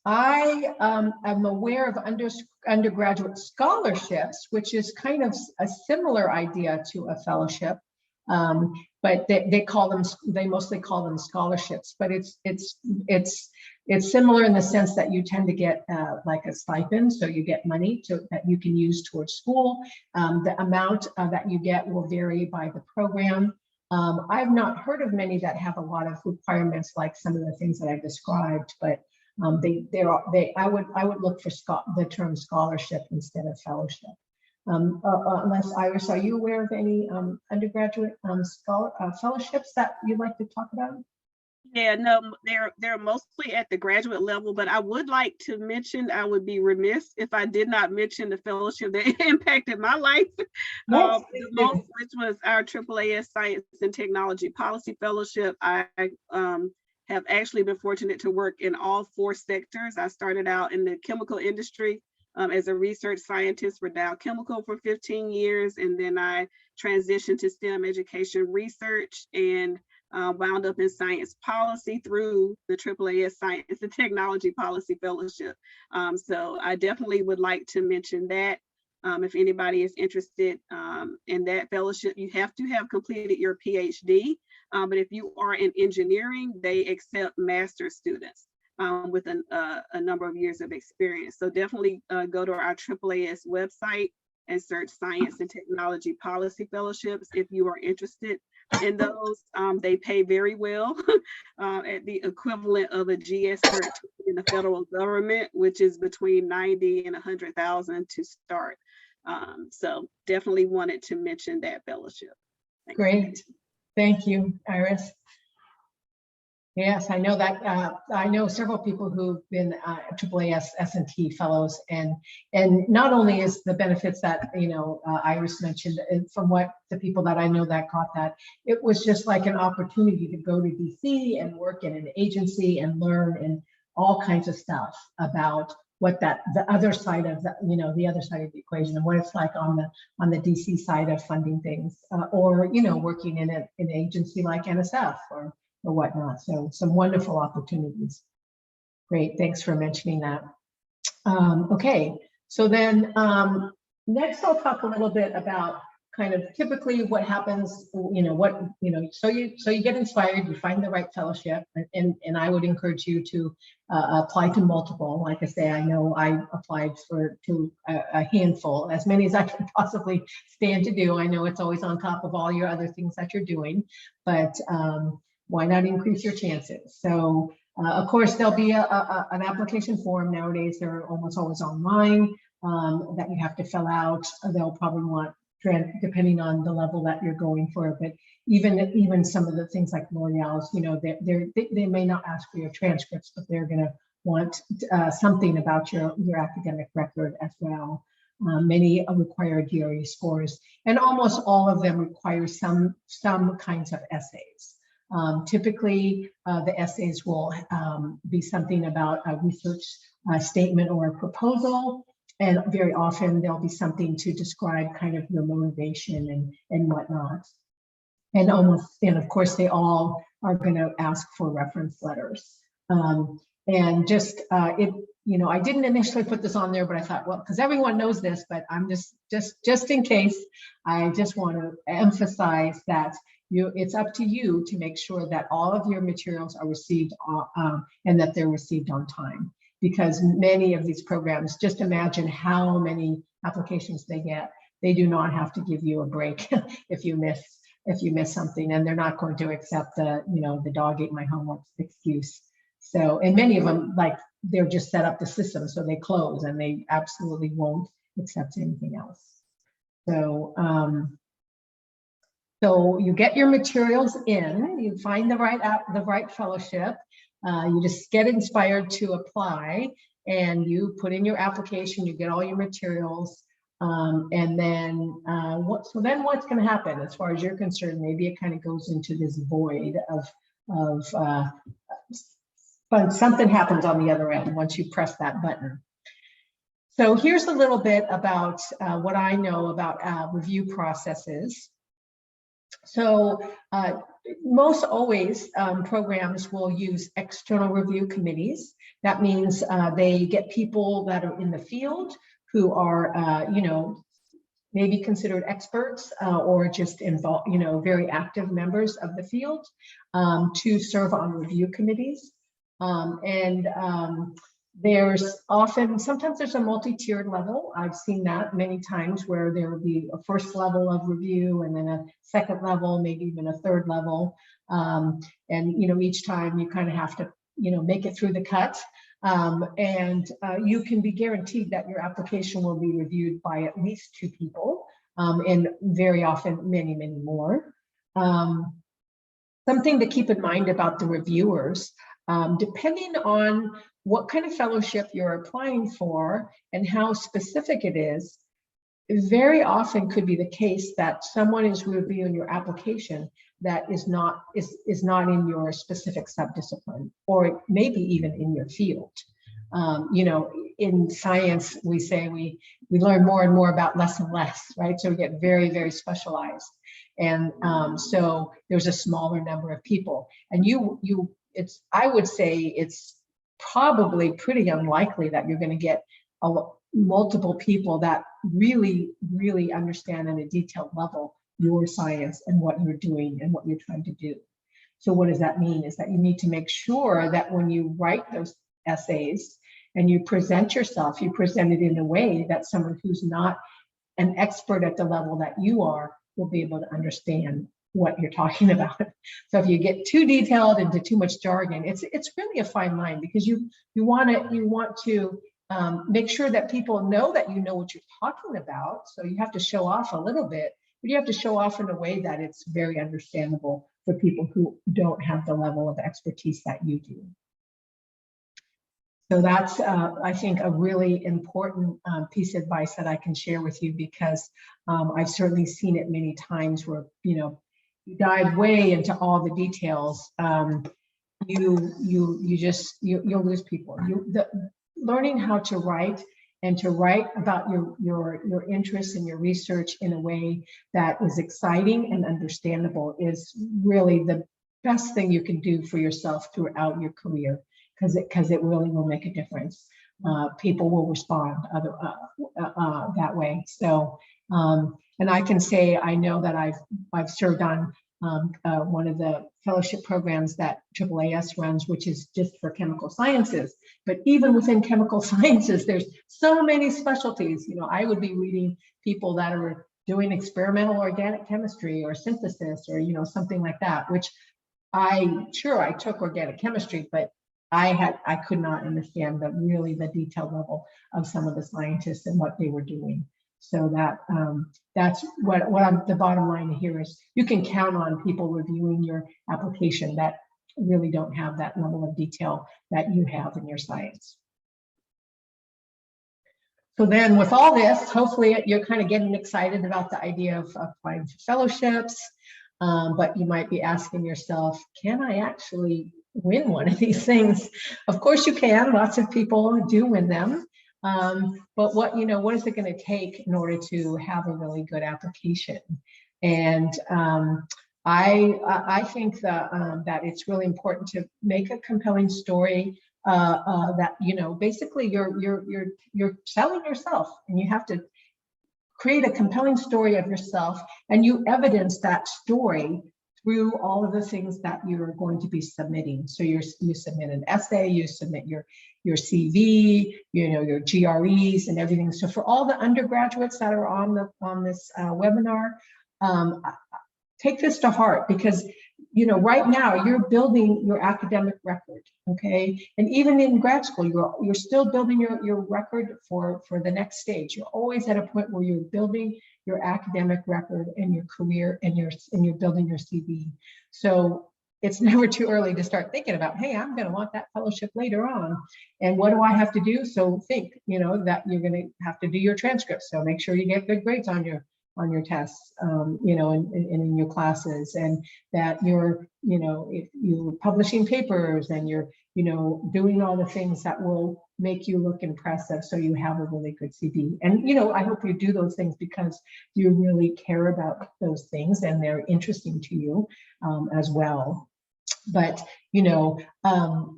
S2: am aware of undergraduate scholarships, which is kind of a similar idea to a fellowship, but they mostly call them scholarships. But it's similar in the sense that you tend to get like a stipend, so you get money that you can use towards school. The amount that you get will vary by the program. I've not heard of many that have a lot of requirements like some of the things that I described, but I would look for the term scholarship instead of fellowship. Unless, Iris, are you aware of any undergraduate fellowships that you'd like to talk about?
S1: Yeah, no, they're mostly at the graduate level, but I would like to mention, I would be remiss if I did not mention the fellowship that impacted my life
S2: Yes,
S1: the most, which was our AAAS Science and Technology Policy Fellowship. I have actually been fortunate to work in all 4 sectors. I started out in the chemical industry as a research scientist for Dow Chemical for 15 years, and then I transitioned to STEM education research and wound up in science policy through the AAAS Science and Technology Policy Fellowship. So I definitely would like to mention that. If anybody is interested in that fellowship, you have to have completed your PhD. But if you are in engineering, they accept master's students with a number of years of experience. So definitely go to our AAAS website and search Science and Technology Policy Fellowships if you are interested in those. They pay very well at the equivalent of a GS-13 in the federal government, which is between 90 and 100,000 to start. So definitely wanted to mention that fellowship. Thanks.
S2: Great. Thank you, Iris. Yes, I know that. I know several people who've been AAAS S&T fellows, and not only is the benefits that Iris mentioned, from what the people that I know that got that, it was just like an opportunity to go to DC and work in an agency and learn and all kinds of stuff about what the other side of the other side of the equation and what it's like on the DC side of funding things, or working in an agency like NSF or whatnot. So some wonderful opportunities. Great, thanks for mentioning that. Okay, so then next I'll talk a little bit about kind of typically what happens, so you get inspired, you find the right fellowship, and I would encourage you to apply to multiple. Like I say, I know I applied to a handful, as many as I can possibly stand to do. I know it's always on top of all your other things that you're doing, but why not increase your chances? So of course, there'll be an application form. Nowadays, they're almost always online that you have to fill out. They'll probably want, depending on the level that you're going for, but even some of the things like L'Oreal's, they may not ask for your transcripts, but they're going to want something about your academic record as well. Many require GRE scores, and almost all of them require some kinds of essays. Typically, the essays will be something about a research statement or a proposal, and very often there'll be something to describe kind of your motivation and whatnot. And of course, they all are going to ask for reference letters. And just I didn't initially put this on there, but I thought, well, because everyone knows this, but I'm just in case, I just want to emphasize that it's up to you to make sure that all of your materials are received and that they're received on time. Because many of these programs, just imagine how many applications they get. They do not have to give you a break if you miss something, and they're not going to accept the dog ate my homework excuse. So, and many of them, like, they're just set up the system so they close and they absolutely won't accept anything else. So, so you get your materials in, you find the right fellowship, you just get inspired to apply, and you put in your application, you get all your materials, and then what's going to happen as far as you're concerned? Maybe it kind of goes into this void but something happens on the other end once you press that button. So here's a little bit about what I know about review processes. So most always programs will use external review committees. That means they get people that are in the field who are, you know, maybe considered experts or just involved, you know, very active members of the field to serve on review committees. There's often, sometimes there's a multi-tiered level. I've seen that many times where there will be a first level of review and then a second level, maybe even a third level. And, you know, each time you kind of have to, you know, make it through the cut. You can be guaranteed that your application will be reviewed by at least 2 people, and very often many, many more. Something to keep in mind about the reviewers, depending on what kind of fellowship you're applying for and how specific it is, very often could be the case that someone is reviewing your application that is not in your specific subdiscipline, or maybe even in your field. You know, in science, we say we learn more and more about less and less, right? So we get very, very specialized. And so there's a smaller number of people. And I would say it's probably pretty unlikely that you're going to get multiple people that really, really understand at a detailed level your science and what you're doing and what you're trying to do. So what does that mean? Is that you need to make sure that when you write those essays and you present yourself, you present it in a way that someone who's not an expert at the level that you are will be able to understand what you're talking about. So if you get too detailed into too much jargon, it's really a fine line, because you want to make sure that people know that you know what you're talking about. So you have to show off a little bit, but you have to show off in a way that it's very understandable for people who don't have the level of expertise that you do. So that's, I think, a really important piece of advice that I can share with you, because I've certainly seen it many times where, you know, you dive way into all the details. You'll lose people. Learning how to write, and to write about your interests and your research in a way that is exciting and understandable is really the best thing you can do for yourself throughout your career, because it really will make a difference. People will respond that way. So, and I can say, I know that I've served on one of the fellowship programs that AAAS runs, which is just for chemical sciences. But even within chemical sciences, there's so many specialties. You know, I would be reading people that are doing experimental organic chemistry or synthesis, or, you know, something like that, which I took organic chemistry, but I could not understand the detailed level of some of the scientists and what they were doing. So that's what the bottom line here is. You can count on people reviewing your application that really don't have that level of detail that you have in your science. So then with all this, hopefully you're kind of getting excited about the idea of applying for fellowships, but you might be asking yourself, can I actually win one of these things? Of course you can. Lots of people do win them. But what is it going to take in order to have a really good application? And I think that it's really important to make a compelling story that, you know, basically you're selling yourself, and you have to create a compelling story of yourself, and you evidence that story through all of the things that you're going to be submitting. So you submit an essay, you submit your CV, you know, your GREs and everything. So for all the undergraduates that are on this webinar, take this to heart, because, you know, right now you're building your academic record, okay? And even in grad school, you're still building your record for the next stage. You're always at a point where you're building your academic record and your career, and you're building your CV. So it's never too early to start thinking about, hey, I'm going to want that fellowship later on, and what do I have to do? So think, you know, that you're going to have to do your transcripts. So make sure you get good grades on your tests, you know, and in your classes, and that you're, you know, if you're publishing papers and you're doing all the things that will make you look impressive so you have a really good CV. And, I hope you do those things because you really care about those things and they're interesting to you as well. But,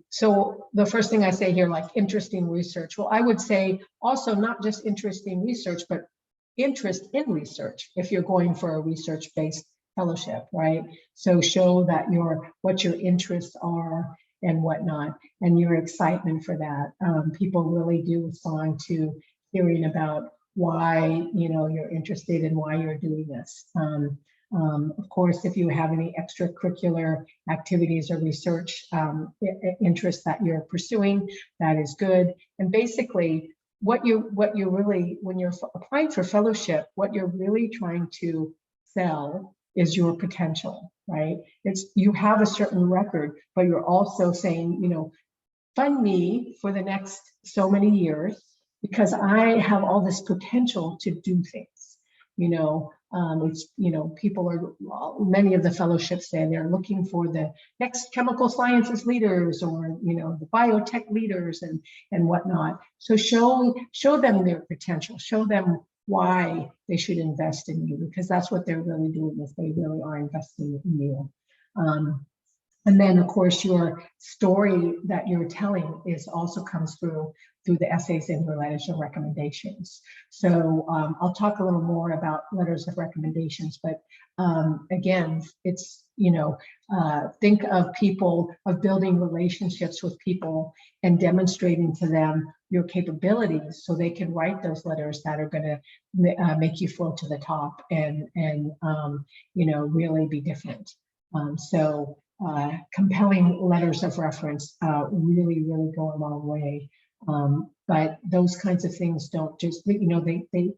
S2: so the first thing I say here, like interesting research, well, I would say also not just interesting research, but interest in research if you're going for a research-based fellowship, right? So show that what your interests are and whatnot, and your excitement for that. People really do respond to hearing about why you're interested and why you're doing this. Of course, if you have any extracurricular activities or research interests that you're pursuing, that is good. And basically, what you really, when you're applying for fellowship, what you're really trying to sell is your potential, right? You have a certain record, but you're also saying, fund me for the next so many years because I have all this potential to do things. Many of the fellowships say they're looking for the next chemical sciences leaders or, the biotech leaders and whatnot. So show them their potential, show them why they should invest in you, because that's what they're really doing, is they really are investing in you. And then, of course, your story that you're telling also comes through the essays and your letters of recommendations. So I'll talk a little more about letters of recommendations, but again, it's, think of building relationships with people and demonstrating to them your capabilities so they can write those letters that are going to make you float to the top and really be different. Compelling letters of reference really go a long way. But those kinds of things don't just, the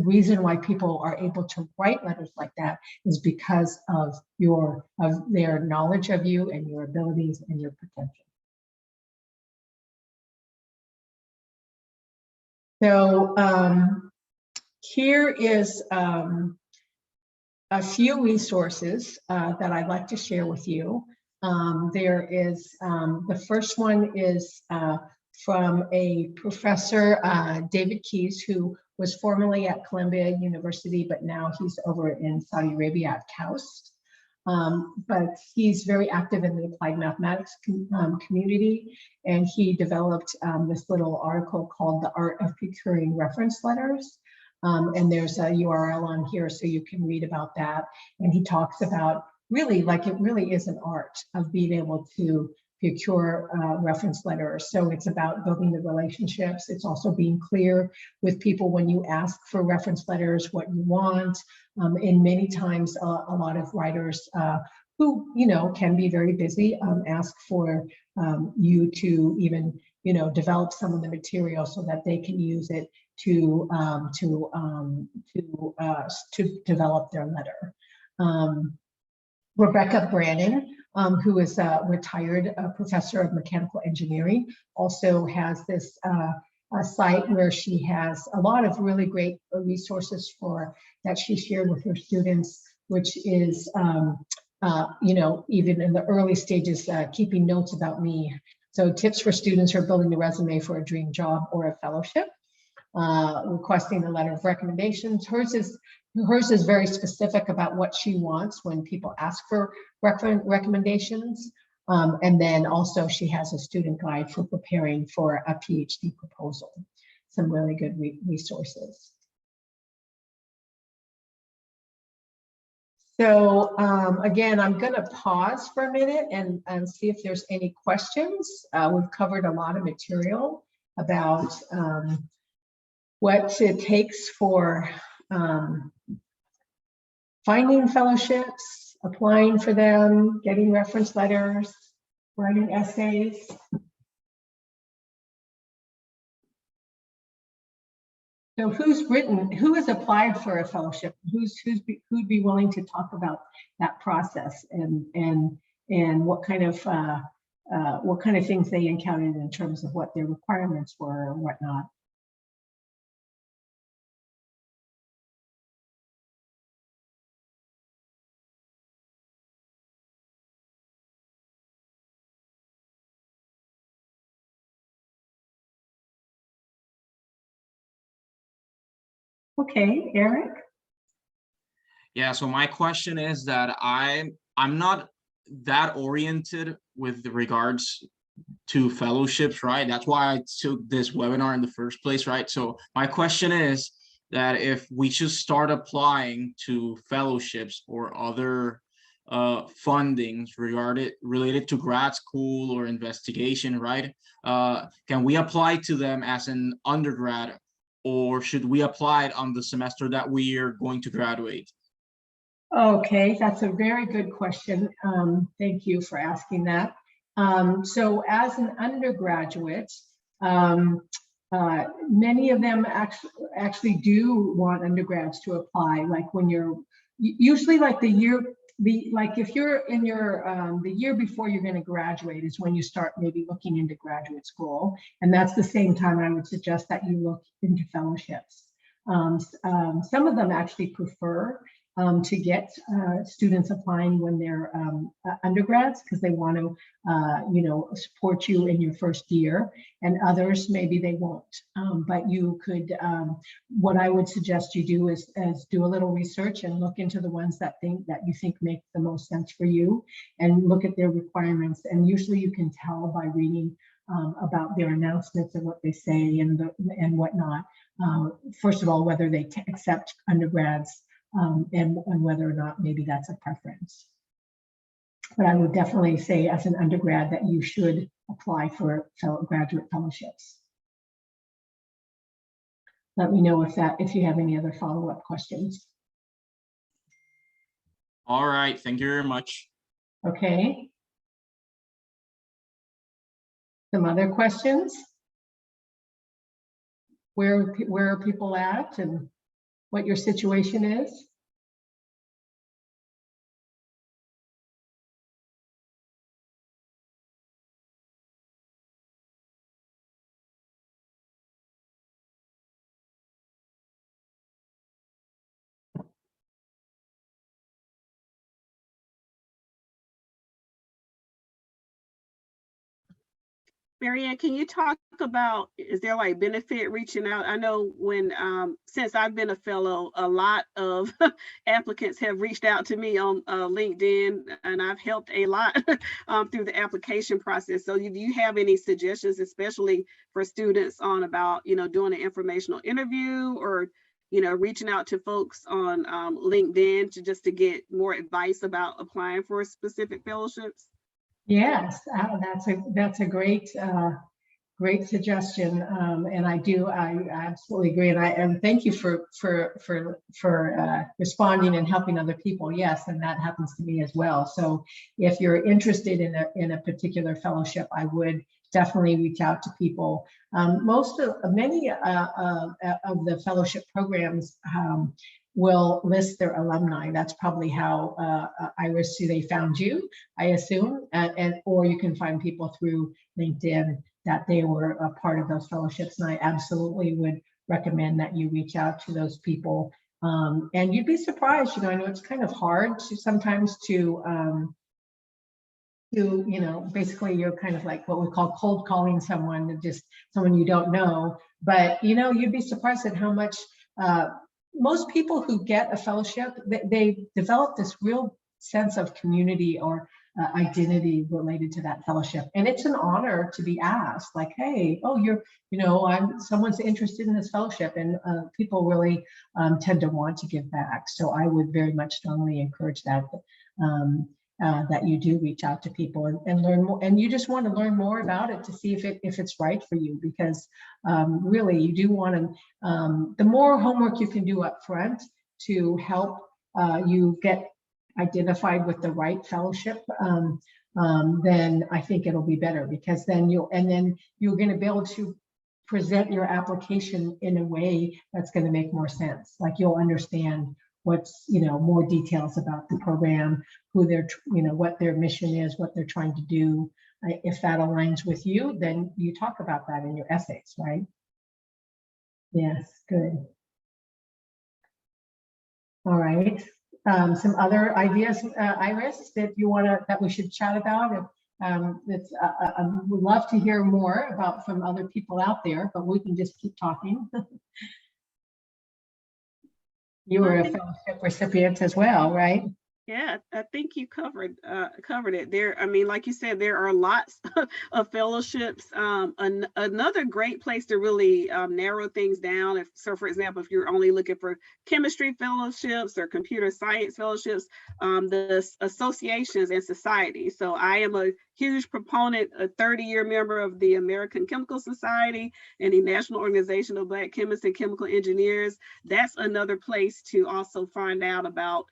S2: reason why people are able to write letters like that is because of their knowledge of you and your abilities and your potential. So here is a few resources that I'd like to share with you. There is, the first one is from a professor, David Keyes, who was formerly at Columbia University, but now he's over in Saudi Arabia at KAUST. But he's very active in the applied mathematics community, and he developed this little article called The Art of Procuring Reference Letters. And there's a URL on here so you can read about that. And he talks about it really is an art of being able to procure reference letters. So it's about building the relationships. It's also being clear with people when you ask for reference letters, what you want. And many times a lot of writers who, can be very busy, ask for you to even, develop some of the material so that they can use it to develop their letter. Rebecca Brannon, who is a retired professor of mechanical engineering, also has this a site where she has a lot of really great resources that she shared with her students, which is, even in the early stages, keeping notes about me. So tips for students who are building a resume for a dream job or a fellowship. Requesting a letter of recommendations. Hers is very specific about what she wants when people ask for recommendations. And then also she has a student guide for preparing for a PhD proposal. Some really good resources. So again, I'm going to pause for a minute and see if there's any questions. We've covered a lot of material about what it takes for finding fellowships, applying for them, getting reference letters, writing essays. So who has applied for a fellowship? Who'd be willing to talk about that process and what kind of things they encountered in terms of what their requirements were and whatnot? Okay, Eric?
S4: Yeah, so my question is that I'm not that oriented with regards to fellowships, right? That's why I took this webinar in the first place, right? So my question is that if we should start applying to fellowships or other fundings related to grad school or investigation, right? Can we apply to them as an undergrad, or should we apply it on the semester that we are going to graduate?
S2: Okay, that's a very good question. Thank you for asking that. So as an undergraduate, many of them actually do want undergrads to apply, like when you're usually like like if you're in your the year before you're going to graduate is when you start maybe looking into graduate school, and that's the same time I would suggest that you look into fellowships. Some of them actually prefer to get students applying when they're undergrads, because they want to, support you in your first year, and others maybe they won't. But you could, what I would suggest you do is do a little research and look into the ones that you think make the most sense for you, and look at their requirements. And usually you can tell by reading about their announcements and what they say and whatnot. First of all, whether they accept undergrads. And whether or not maybe that's a preference. But I would definitely say as an undergrad that you should apply for graduate fellowships. Let me know if you have any other follow-up questions.
S4: All right, thank you very much.
S2: Okay. Some other questions? Where are people at and what your situation is?
S1: Marianne, can you talk about, is there like benefit reaching out? I know when, since I've been a fellow, a lot of applicants have reached out to me on LinkedIn, and I've helped a lot through the application process. So do you have any suggestions, especially for students, on about, doing an informational interview, or, reaching out to folks on LinkedIn just to get more advice about applying for specific fellowships?
S2: Yes, that's a great suggestion, and I absolutely agree, and thank you for responding and helping other people. Yes, and that happens to me as well. So if you're interested in a particular fellowship, I would definitely reach out to people. Many of the fellowship programs will list their alumni. That's probably how Iris, they found you, I assume, or you can find people through LinkedIn that they were a part of those fellowships. And I absolutely would recommend that you reach out to those people. And you'd be surprised, I know it's kind of hard to sometimes to basically you're kind of like what we call cold calling someone, just someone you don't know. But you'd be surprised at how much most people who get a fellowship, they develop this real sense of community or identity related to that fellowship. And it's an honor to be asked, like, hey, oh, someone's interested in this fellowship, and people really tend to want to give back. So I would very much strongly encourage that. That you do reach out to people and learn more, and you just want to learn more about it to see if it's right for you, because really you do want to, the more homework you can do up front to help you get identified with the right fellowship, then I think it'll be better, because then you're going to be able to present your application in a way that's going to make more sense. Like you'll understand what's, more details about the program, who they're, what their mission is, what they're trying to do. If that aligns with you, then you talk about that in your essays, right? Yes, good. All right. Some other ideas, Iris, that we should chat about? I would love to hear more about from other people out there, but we can just keep talking. You were a fellowship recipient as well, right?
S1: Yeah, I think you covered it there. I mean, like you said, there are lots of fellowships. Another great place to really narrow things down. So, for example, if you're only looking for chemistry fellowships or computer science fellowships, the associations and societies. So, I am a huge proponent, a 30-year member of the American Chemical Society and the National Organization of Black Chemists and Chemical Engineers. That's another place to also find out about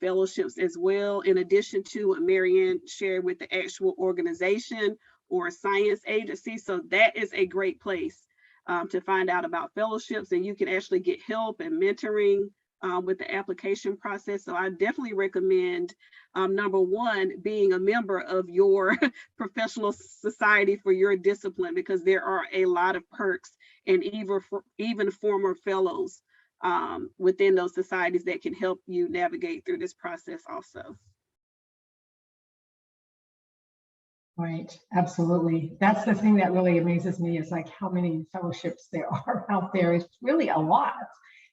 S1: fellowships as well, in addition to what Marianne shared with the actual organization or science agency. So that is a great place to find out about fellowships, and you can actually get help and mentoring with the application process. So I definitely recommend, number one, being a member of your professional society for your discipline, because there are a lot of perks and even former fellows within those societies that can help you navigate through this process also.
S2: Right, absolutely. That's the thing that really amazes me, is like how many fellowships there are out there. It's really a lot.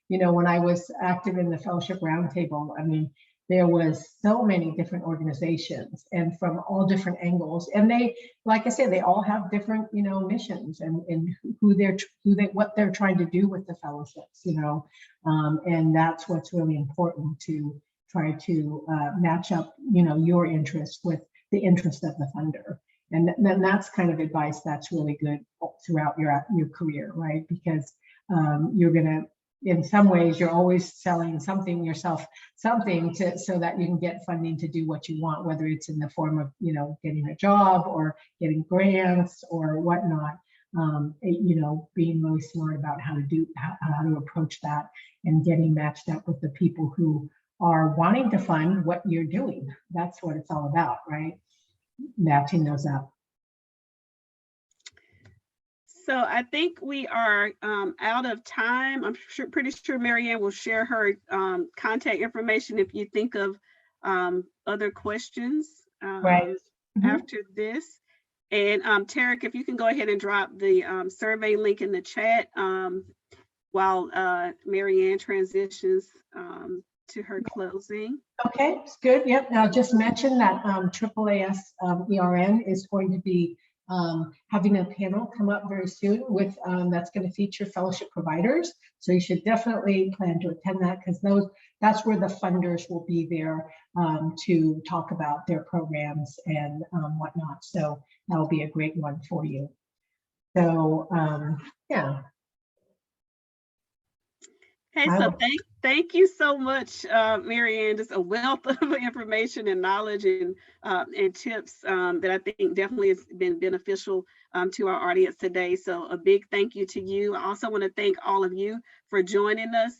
S2: You know, when I was active in the Fellowship Roundtable, I mean, there was so many different organizations and from all different angles. And they, like I said, they all have different, you know, missions and what they're trying to do with the fellowships, you know, and that's what's really important, to try to match up, you know, your interest with the interest of the funder. And then that's kind of advice that's really good throughout your career, right? Because you're gonna, in some ways, you're always selling something yourself, so that you can get funding to do what you want, whether it's in the form of, you know, getting a job or getting grants or whatnot. You know, being really smart about how to approach that, and getting matched up with the people who are wanting to fund what you're doing. That's what it's all about, right? Matching those up.
S1: So I think we are out of time. I'm pretty sure Marianne will share her contact information if you think of other questions
S2: Right.
S1: after this. And Tarek, if you can go ahead and drop the survey link in the chat while Marianne transitions to her closing.
S2: Okay, it's good. Yep. Now just mention that AAAS ERN is going to be having a panel come up very soon with that's going to feature fellowship providers. So you should definitely plan to attend that, because that's where the funders will be there to talk about their programs and whatnot. So that'll be a great one for you. So yeah.
S1: Hey, so thank you so much, Marianne. Just a wealth of information and knowledge and tips that I think definitely has been beneficial to our audience today. So a big thank you to you. I also want to thank all of you for joining us.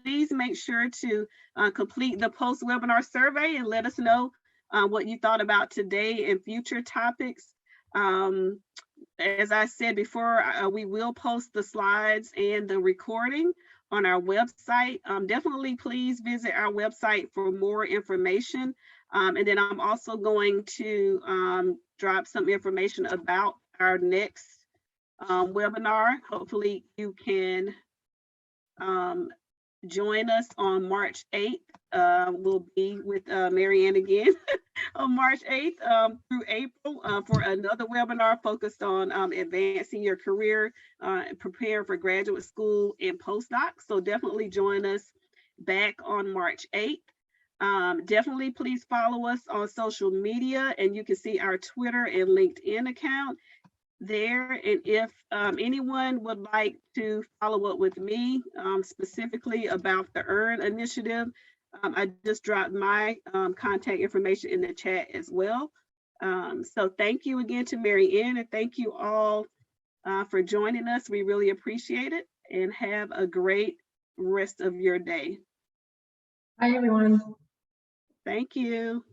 S1: Please make sure to complete the post-webinar survey and let us know what you thought about today and future topics. As I said before, we will post the slides and the recording on our website. Definitely please visit our website for more information. And then I'm also going to drop some information about our next webinar. Hopefully you can join us on March 8th. We'll be with Marianne again on March 8th through April for another webinar focused on advancing your career and preparing for graduate school and postdoc. So definitely join us back on March 8th. Definitely please follow us on social media, and you can see our Twitter and LinkedIn account there. And if anyone would like to follow up with me specifically about the EARN initiative, I just dropped my contact information in the chat as well. So thank you again to Marianne, and thank you all for joining us. We really appreciate it, and have a great rest of your day.
S2: Bye, everyone.
S1: Thank you.